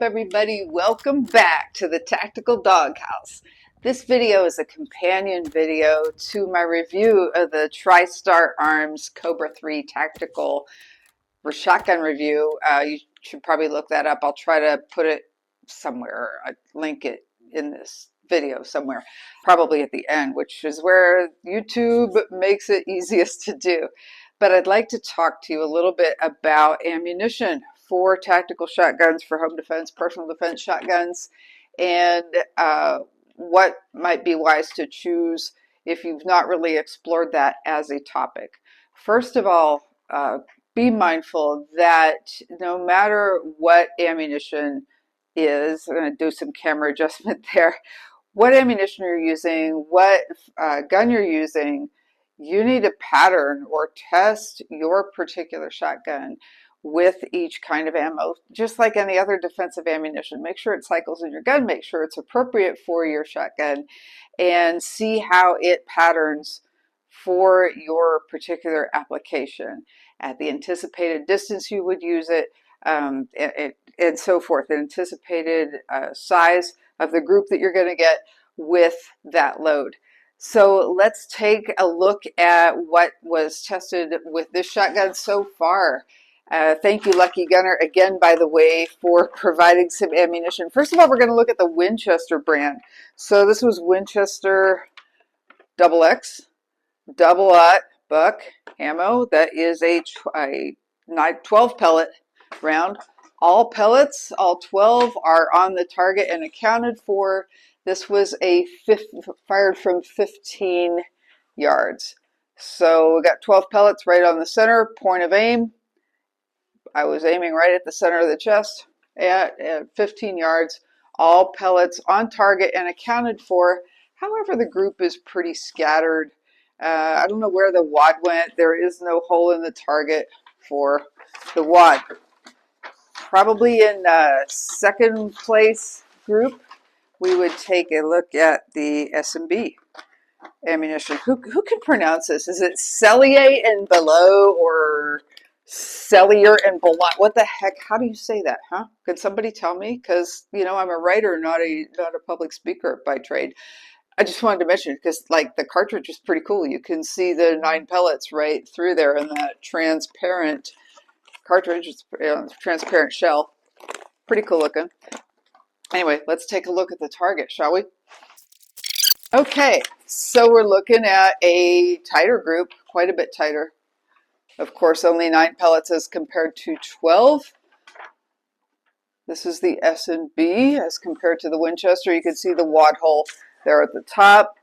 everybody? Welcome back to the Tactical Doghouse. This video is a companion video to my review of the TriStar Arms Cobra 3 Tactical shotgun review. You should probably look that up. I'll try to put it somewhere, link it in this video somewhere, probably at the end, which is where YouTube makes it easiest to do. But I'd like to talk to you a little bit about ammunition for tactical shotguns, for home defense, personal defense shotguns, and what might be wise to choose if you've not really explored that as a topic. First of all, be mindful that no matter what ammunition is, I'm going to do some camera adjustment there, what ammunition you're using, what gun you're using, you need to pattern or test your particular shotgun with each kind of ammo, just like any other defensive ammunition. Make sure it cycles in your gun, make sure it's appropriate for your shotgun, and see how it patterns for your particular application at the anticipated distance you would use it, and so forth, the anticipated size of the group that you're going to get with that load. So let's take a look at what was tested with this shotgun so far. Thank you, Lucky Gunner, again, by the way, for providing some ammunition. First of all, we're going to look at the Winchester brand. So this was Winchester XX double-aught buck ammo. That is a 12 pellet round. All pellets, all 12, are on the target and accounted for. This was fired from 15 yards. So we got 12 pellets right on the center, point of aim. I was aiming right at the center of the chest at 15 yards. All pellets on target and accounted for. However, the group is pretty scattered. I don't know where the wad went. There is no hole in the target for the wad. Probably in second place group, we would take a look at the SMB Ammunition. Who can pronounce this? Is it Cellier and below or Cellier and below? What the heck? How do you say that, huh? Could somebody tell me? Because, you know, I'm a writer, not a public speaker by trade. I just wanted to mention, because like the cartridge is pretty cool. You can see the 9 pellets right through there in that transparent cartridge. It's transparent shell. Pretty cool looking. Anyway, let's take a look at the target, shall we? Okay, so we're looking at a tighter group, quite a bit tighter. Of course, only 9 pellets as compared to 12. This is the S&B as compared to the Winchester. You can see the wad hole there at the top.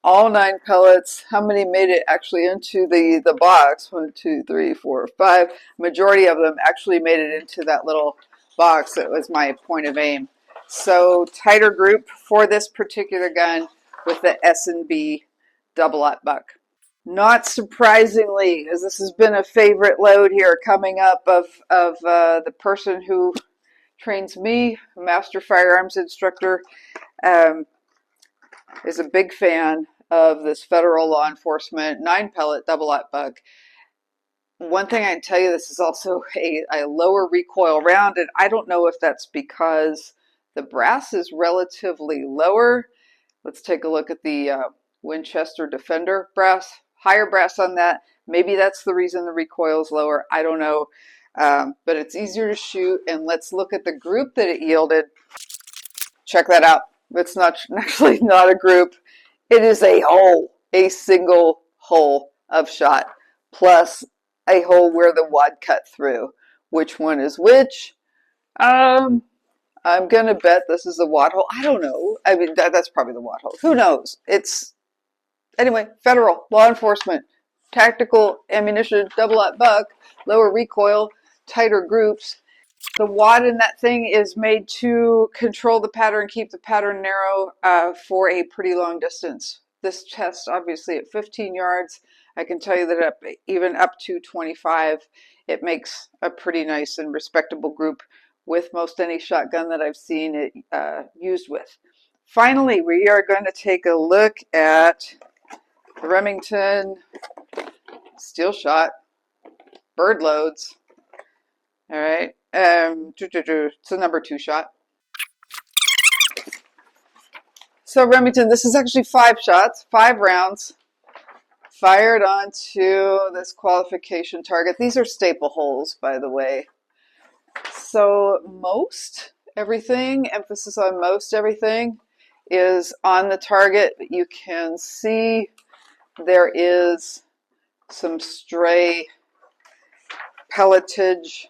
All 9 pellets. How many made it actually into the box? 1, 2, 3, 4, 5. Majority of them actually made it into that little box. That was my point of aim. So tighter group for this particular gun with the S&B double-aught buck. Not surprisingly, as this has been a favorite load here coming up of the person who trains me, a master firearms instructor, is a big fan of this federal law enforcement 9 pellet double-aught buck. One thing I can tell you, this is also a lower recoil round, and I don't know if that's because the brass is relatively lower. Let's take a look at the Winchester Defender brass, higher brass on that. Maybe that's the reason the recoil is lower. I don't know, but it's easier to shoot. And let's look at the group that it yielded. Check that out. It's actually not a group. It is a hole, a single hole of shot, plus a hole where the wad cut through. Which one is which? I'm going to bet this is the wad hole. I don't know. I mean, that's probably the wad hole. Who knows? Anyway, federal law enforcement, tactical ammunition, double-aught buck, lower recoil, tighter groups. The wad in that thing is made to control the pattern, keep the pattern narrow for a pretty long distance. This test, obviously, at 15 yards, I can tell you that even up to 25, it makes a pretty nice and respectable group with most any shotgun that I've seen it used with. Finally, we are going to take a look at the Remington steel shot bird loads. All right, It's a number 2 shot. So Remington, this is actually 5 shots, 5 rounds fired onto this qualification target. These are staple holes, by the way. So most everything, emphasis on most everything, is on the target. You can see there is some stray pelletage.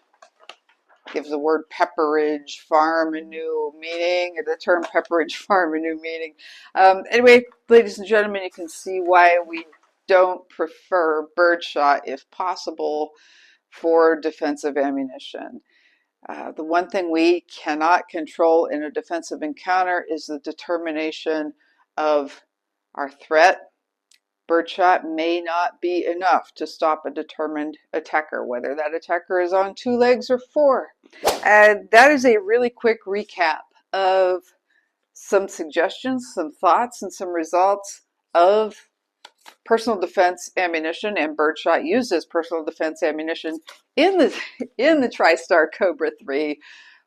Gives the word pepperage farm a new meaning, or the term pepperage farm a new meaning. Anyway, ladies and gentlemen, you can see why we don't prefer birdshot, if possible, for defensive ammunition. The one thing we cannot control in a defensive encounter is the determination of our threat. Birdshot may not be enough to stop a determined attacker, whether that attacker is on 2 legs or 4. And that is a really quick recap of some suggestions, some thoughts, and some results of personal defense ammunition and birdshot used as personal defense ammunition in the TriStar Cobra 3.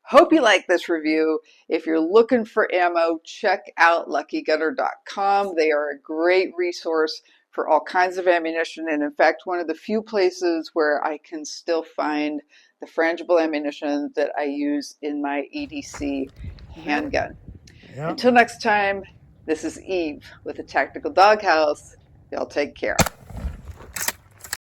Hope you like this review. If you're looking for ammo, check out luckygunner.com. They are a great resource for all kinds of ammunition, and in fact, one of the few places where I can still find the frangible ammunition that I use in my EDC handgun. Until next time, this is Eve with the Tactical Doghouse. Y'all take care.